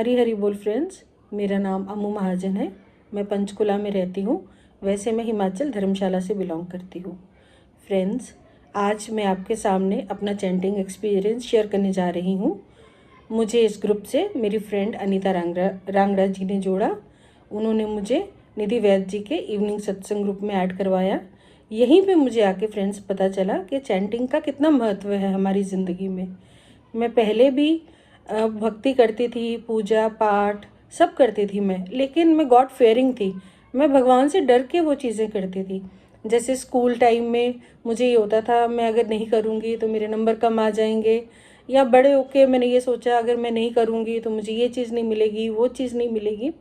हरी हरी बोल फ्रेंड्स। मेरा नाम अम्मू महाजन है। मैं पंचकुला में रहती हूँ। वैसे मैं हिमाचल धर्मशाला से बिलोंग करती हूँ। फ्रेंड्स, आज मैं आपके सामने अपना चैंटिंग एक्सपीरियंस शेयर करने जा रही हूँ। मुझे इस ग्रुप से मेरी फ्रेंड अनीता रांगड़ा जी ने जोड़ा। उन्होंने मुझे निधि वैद्य जी के इवनिंग सत्संग ग्रुप में ऐड करवाया। यहीं पे मुझे आके फ्रेंड्स पता चला कि चैंटिंग का कितना महत्व है हमारी ज़िंदगी में। मैं पहले भी भक्ति करती थी, पूजा पाठ सब करती थी मैं, लेकिन मैं गॉड फेयरिंग थी। मैं भगवान से डर के वो चीज़ें करती थी। जैसे स्कूल टाइम में मुझे ये होता था, मैं अगर नहीं करूँगी तो मेरे नंबर कम आ जाएंगे, या बड़े होके मैंने ये सोचा अगर मैं नहीं करूँगी तो मुझे ये चीज़ नहीं मिलेगी, वो चीज़ नहीं मिलेगी।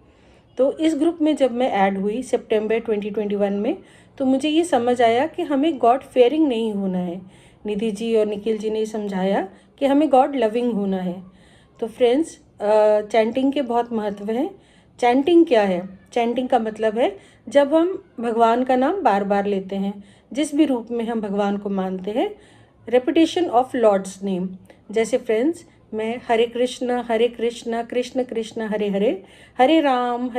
तो इस ग्रुप में जब मैं ऐड हुई सितंबर 2021 में, तो मुझे ये समझ आया कि हमें गॉड फेयरिंग नहीं होना है। निधि जी और निखिल जी ने समझाया कि हमें गॉड लविंग होना है। तो फ्रेंड्स, चैंटिंग के बहुत महत्व हैं। चैंटिंग क्या है? चैंटिंग का मतलब है जब हम भगवान का नाम बार बार लेते हैं, जिस भी रूप में हम भगवान को मानते हैं, रेपिटेशन ऑफ लॉर्ड्स नेम। जैसे फ्रेंड्स, मैं हरे कृष्ण कृष्ण कृष्ण हरे हरे, हरे राम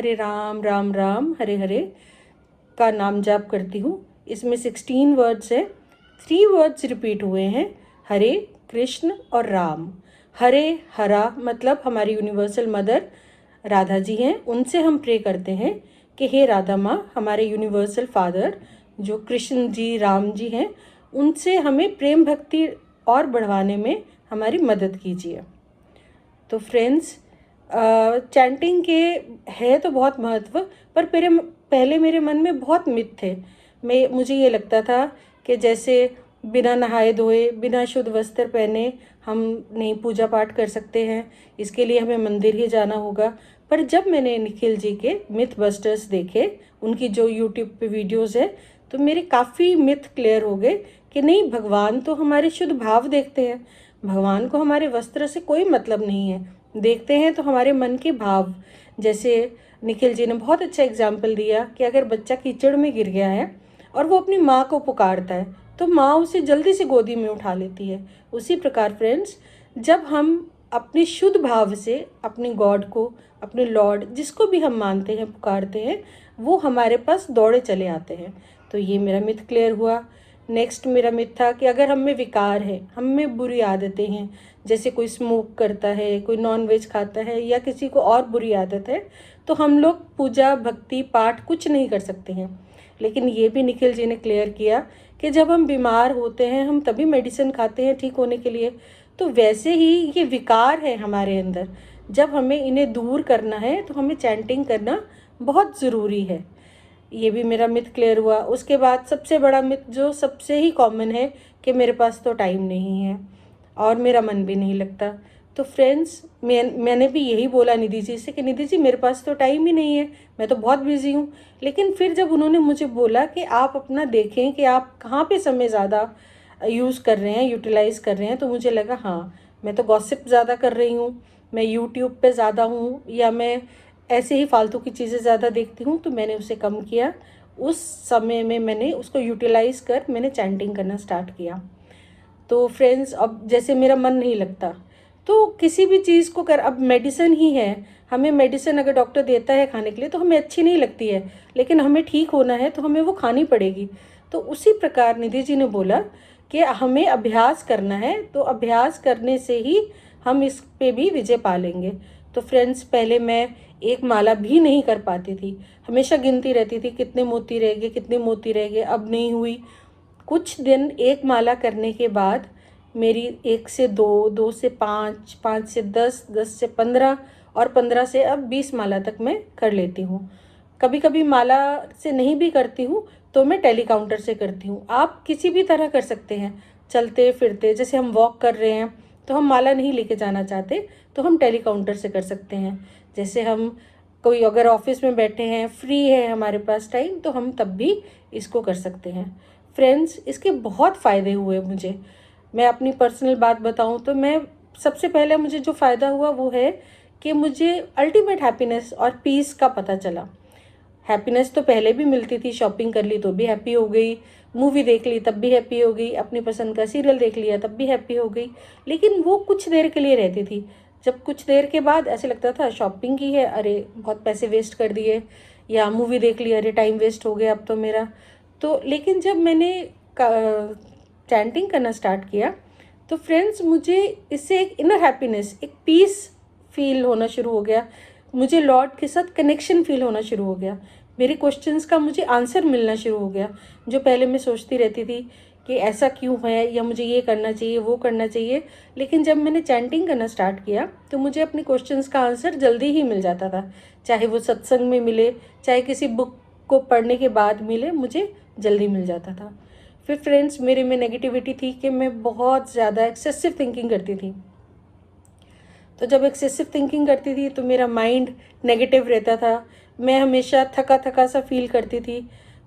राम राम हरे हरे का नाम जाप करती हूँ। इसमें 16 वर्ड्स है। 3 वर्ड्स रिपीट हुए हैं, हरे कृष्ण और राम। हरे हरा मतलब हमारी यूनिवर्सल मदर राधा जी हैं, उनसे हम प्रे करते हैं कि हे राधा माँ, हमारे यूनिवर्सल फादर जो कृष्ण जी राम जी हैं, उनसे हमें प्रेम भक्ति और बढ़ाने में हमारी मदद कीजिए। तो फ्रेंड्स, चैंटिंग के है तो बहुत महत्व, पर पहले मेरे मन में बहुत मिथ थे। मुझे ये लगता था कि जैसे बिना नहाए धोए, बिना शुद्ध वस्त्र पहने हम नहीं पूजा पाठ कर सकते हैं, इसके लिए हमें मंदिर ही जाना होगा। पर जब मैंने निखिल जी के मिथ बस्टर्स देखे, उनकी जो यूट्यूब पे वीडियोस है, तो मेरे काफ़ी मिथ क्लियर हो गए कि नहीं, भगवान तो हमारे शुद्ध भाव देखते हैं। भगवान को हमारे वस्त्र से कोई मतलब नहीं है, देखते हैं तो हमारे मन के भाव। जैसे निखिल जी ने बहुत अच्छा एग्जाम्पल दिया कि अगर बच्चा कीचड़ में गिर गया है और वो अपनी माँ को पुकारता है, तो माँ उसे जल्दी से गोदी में उठा लेती है। उसी प्रकार फ्रेंड्स, जब हम अपने शुद्ध भाव से अपने गॉड को, अपने लॉर्ड जिसको भी हम मानते हैं, पुकारते हैं, वो हमारे पास दौड़े चले आते हैं। तो ये मेरा मिथ क्लियर हुआ। नेक्स्ट मेरा मिथ था कि अगर हम में विकार है, हम में बुरी आदतें हैं, जैसे कोई स्मोक करता है, कोई नॉन वेज खाता है, या किसी को और बुरी आदत है, तो हम लोग पूजा भक्ति पाठ कुछ नहीं कर सकते हैं। लेकिन ये भी निखिल जी ने क्लियर किया कि जब हम बीमार होते हैं, हम तभी मेडिसिन खाते हैं ठीक होने के लिए। तो वैसे ही ये विकार है हमारे अंदर, जब हमें इन्हें दूर करना है तो हमें चैंटिंग करना बहुत ज़रूरी है। ये भी मेरा मिथ क्लियर हुआ। उसके बाद सबसे बड़ा मिथ जो सबसे ही कॉमन है कि मेरे पास तो टाइम नहीं है और मेरा मन भी नहीं लगता। तो फ्रेंड्स, मैंने भी यही बोला निधि जी से कि निधि जी, मेरे पास तो टाइम ही नहीं है, मैं तो बहुत बिजी हूँ। लेकिन फिर जब उन्होंने मुझे बोला कि आप अपना देखें कि आप कहाँ पे समय ज़्यादा यूज़ कर रहे हैं, यूटिलाइज़ कर रहे हैं, तो मुझे लगा हाँ, मैं तो गॉसिप ज़्यादा कर रही हूँ, मैं यूट्यूब पे ज़्यादा हूँ, या मैं ऐसे ही फालतू की चीज़ें ज़्यादा देखती हूँ। तो मैंने उसे कम किया। उस समय में मैंने उसको यूटिलाइज़ कर मैंने चैंटिंग करना स्टार्ट किया। तो फ्रेंड्स, अब जैसे मेरा मन नहीं लगता, तो किसी भी चीज़ को कर, अब मेडिसिन ही है, हमें मेडिसिन अगर डॉक्टर देता है खाने के लिए तो हमें अच्छी नहीं लगती है, लेकिन हमें ठीक होना है तो हमें वो खानी पड़ेगी। तो उसी प्रकार निधि जी ने बोला कि हमें अभ्यास करना है, तो अभ्यास करने से ही हम इस पे भी विजय पा लेंगे। तो फ्रेंड्स, पहले मैं एक माला भी नहीं कर पाती थी, हमेशा गिनती रहती थी कितने मोती रह गए, कितने मोती रह गए। अब नहीं हुई। कुछ दिन एक माला करने के बाद मेरी 1 से 2, 2 से 5, 5 से 10, 10 से 15 और 15 से अब 20 माला तक मैं कर लेती हूँ। कभी कभी माला से नहीं भी करती हूँ तो मैं टेली काउंटर से करती हूँ। आप किसी भी तरह कर सकते हैं, चलते फिरते, जैसे हम वॉक कर रहे हैं तो हम माला नहीं लेके जाना चाहते तो हम टेली काउंटर से कर सकते हैं। जैसे हम कोई अगर ऑफिस में बैठे हैं, फ्री है हमारे पास टाइम, तो हम तब भी इसको कर सकते हैं। फ्रेंड्स, इसके बहुत फ़ायदे हुए मुझे। मैं अपनी पर्सनल बात बताऊं तो मैं सबसे पहले मुझे जो फ़ायदा हुआ वो है कि मुझे अल्टीमेट हैप्पीनेस और पीस का पता चला। हैप्पीनेस तो पहले भी मिलती थी, शॉपिंग कर ली तो भी हैप्पी हो गई, मूवी देख ली तब भी हैप्पी हो गई, अपनी पसंद का सीरियल देख लिया तब भी हैप्पी हो गई, लेकिन वो कुछ देर के लिए रहती थी। जब कुछ देर के बाद ऐसे लगता था शॉपिंग की है, अरे बहुत पैसे वेस्ट कर दिए, या मूवी देख ली, अरे टाइम वेस्ट हो गया अब तो मेरा। तो लेकिन जब मैंने चैंटिंग करना स्टार्ट किया तो फ्रेंड्स मुझे इससे एक इनर हैप्पीनेस, एक पीस फील होना शुरू हो गया। मुझे लॉर्ड के साथ कनेक्शन फील होना शुरू हो गया। मेरे क्वेश्चंस का मुझे आंसर मिलना शुरू हो गया। जो पहले मैं सोचती रहती थी कि ऐसा क्यों है, या मुझे ये करना चाहिए, वो करना चाहिए, लेकिन जब मैंने चैंटिंग करना स्टार्ट किया तो मुझे अपने क्वेश्चंस का आंसर जल्दी ही मिल जाता था। चाहे वो सत्संग में मिले, चाहे किसी बुक को पढ़ने के बाद मिले, मुझे जल्दी मिल जाता था। फिर फ्रेंड्स मेरे में नेगेटिविटी थी कि मैं बहुत ज़्यादा एक्सेसिव थिंकिंग करती थी। तो जब एक्सेसिव थिंकिंग करती थी तो मेरा माइंड नेगेटिव रहता था, मैं हमेशा थका थका सा फील करती थी।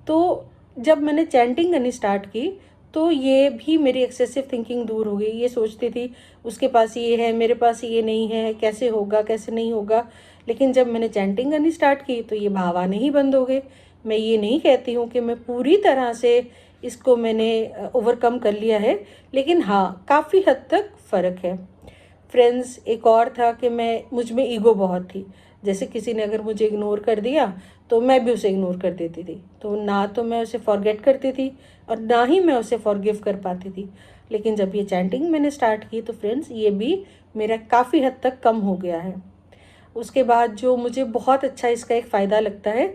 तो जब मैंने चैंटिंग करनी स्टार्ट की तो ये भी मेरी एक्सेसिव थिंकिंग दूर हो गई। ये सोचती थी उसके पास ये है, मेरे पास ये नहीं है, कैसे होगा, कैसे नहीं होगा। लेकिन जब मैंने चैंटिंग करनी स्टार्ट की तो ये भाव आने ही बंद हो गए। मैं ये नहीं कहती हूँ कि मैं पूरी तरह से इसको मैंने ओवरकम कर लिया है, लेकिन हाँ, काफ़ी हद तक फ़र्क है। फ्रेंड्स एक और था कि मुझ में ईगो बहुत थी। जैसे किसी ने अगर मुझे इग्नोर कर दिया तो मैं भी उसे इग्नोर कर देती थी। तो ना तो मैं उसे फॉरगेट करती थी और ना ही मैं उसे फॉरगिव कर पाती थी। लेकिन जब ये चैंटिंग मैंने स्टार्ट की तो फ्रेंड्स ये भी मेरा काफ़ी हद तक कम हो गया है। उसके बाद जो मुझे बहुत अच्छा इसका एक फ़ायदा लगता है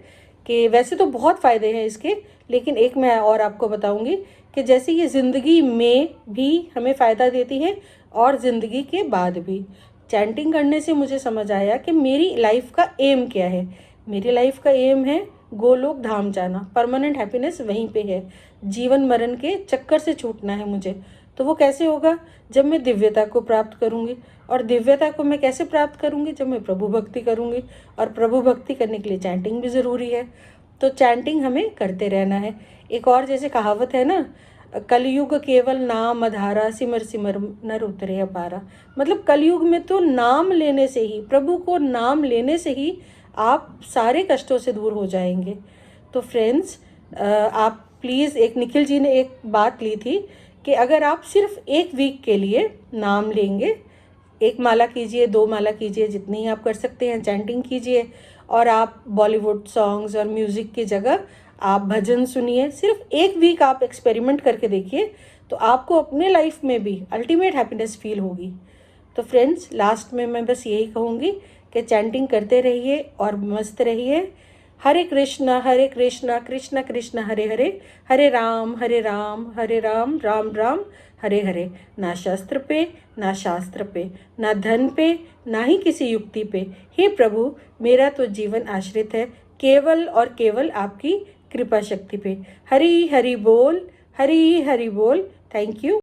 कि वैसे तो बहुत फ़ायदे हैं इसके, लेकिन एक मैं और आपको बताऊंगी कि जैसे ये ज़िंदगी में भी हमें फ़ायदा देती है और ज़िंदगी के बाद भी। चैंटिंग करने से मुझे समझ आया कि मेरी लाइफ का एम क्या है। मेरी लाइफ का एम है गोलोक धाम जाना, परमानेंट हैप्पीनेस वहीं पे है। जीवन मरण के चक्कर से छूटना है मुझे। तो वो कैसे होगा? जब मैं दिव्यता को प्राप्त करूँगी। और दिव्यता को मैं कैसे प्राप्त करूँगी? जब मैं प्रभु भक्ति करूँगी। और प्रभु भक्ति करने के लिए चैंटिंग भी ज़रूरी है। तो चैंटिंग हमें करते रहना है। एक और जैसे कहावत है ना, कलयुग केवल नाम आधारा, सिमर सिमर नर उतरे अपारा। मतलब कलयुग में तो नाम लेने से ही, प्रभु को नाम लेने से ही आप सारे कष्टों से दूर हो जाएंगे। तो फ्रेंड्स आप प्लीज़, एक निखिल जी ने एक बात ली थी कि अगर आप सिर्फ एक वीक के लिए नाम लेंगे, 1 माला कीजिए, 2 माला कीजिए, जितनी आप कर सकते हैं चैंटिंग कीजिए, और आप बॉलीवुड सॉन्ग्स और म्यूज़िक की जगह आप भजन सुनिए। सिर्फ 1 वीक आप एक्सपेरिमेंट करके देखिए, तो आपको अपने लाइफ में भी अल्टीमेट हैप्पीनेस फील होगी। तो फ्रेंड्स लास्ट में मैं बस यही कहूँगी कि चैंटिंग करते रहिए और मस्त रहिए। हरे कृष्णा कृष्ण कृष्ण हरे हरे, हरे राम हरे राम राम राम हरे हरे। ना शस्त्र पे, ना शास्त्र पे, ना धन पे, ना ही किसी युक्ति पे, हे प्रभु मेरा तो जीवन आश्रित है केवल और केवल आपकी कृपा शक्ति पे। हरी हरि बोल, हरी हरि बोल। Thank you.